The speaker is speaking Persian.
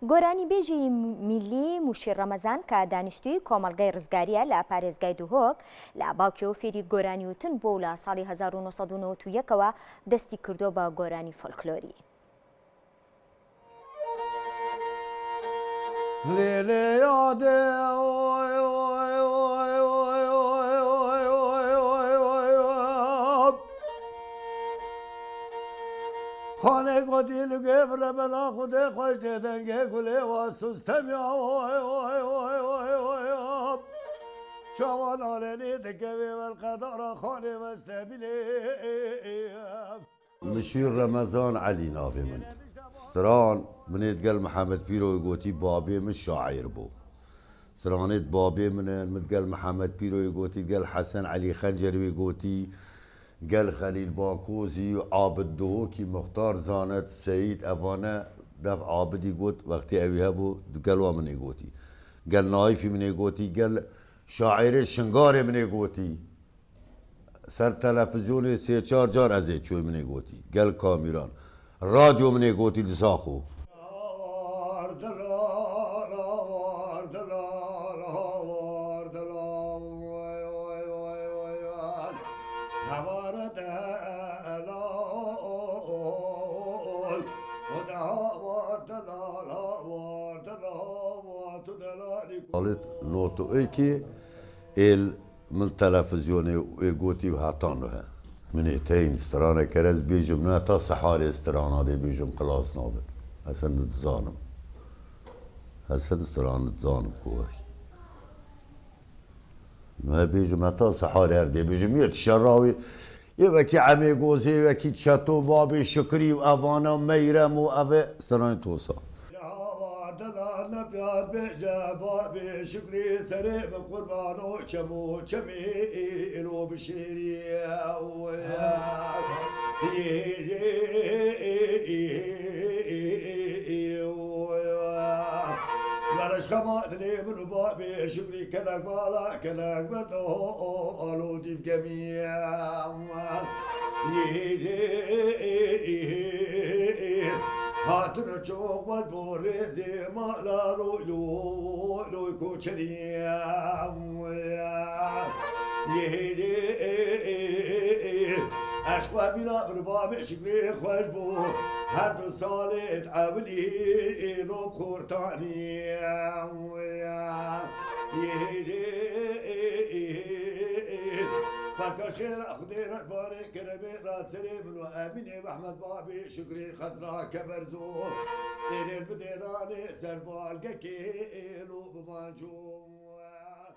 گۆرانی بێژی میلی موشی ڕەمەزان کە دانیشتووی کۆمەڵگەی ڕزگاریە لە پارێزگای دوهۆک لە باوکیەوە فێری گۆرانی وتن بۆ لە ساڵی 1991ەوە دەستی کردو بە گۆرانی فۆلکلۆری. خانه گودی لگه بر بلا خوده خوش دنگه گله و سستم یا شوان آرنی تکوی والقدر خانه مستبیلی مشير رمضان علي نافي من سران من يتقال محمد بيرو يقوتي بابي مش شاعر بو سرانيت بابي من متقال محمد بيرو يقوتي قال حسن علي خنجر يقوتي قال خليل باكوزي عابد دوكي مختار زانت سيد افانا دف عابد يقوت وقتي اويها بو قالوا من يقوتي قال نايفي من يقوتي قال شاعر الشنقاري من يقوتي سر تلفزیون 3-4 جار از چوی منی گوتی گل کامیران رادیو منی گوتی لساخو قالت لوتو ايكي ال من تلفزيوني ويقوتي وهاتانوها من ايتين استرانة كرز بيجم ناتا صحاري استرانة دي بيجم خلاص نابد هسن تظالم هسن استرانة تظالم كوهي ما بيجم ناتا صحاري هردي بيجم يتشراوي يوكي عمي قوزي يوكي تشاتو بابي شكري وافانا وميرم وافي استرانة توصى دلالنا بيار بجابابي شكري سريب قربانو شمو شميل وبشيري مرش خمات لي من بابي شكري كلاك بالا كلاك بردو الودي في جميع هاتنا چوق والبوريزي ما لا لو كوچريا يهدي اشقا بلا برباب شكري خوش بو هر دو سالت عبلي لو بخورتاني يهدي فكاش خير خدينا بارك كربي راس سليم واميني واحمد بابي شكري خسرا كبرزو الين بديراني سربال كيلو بمانجو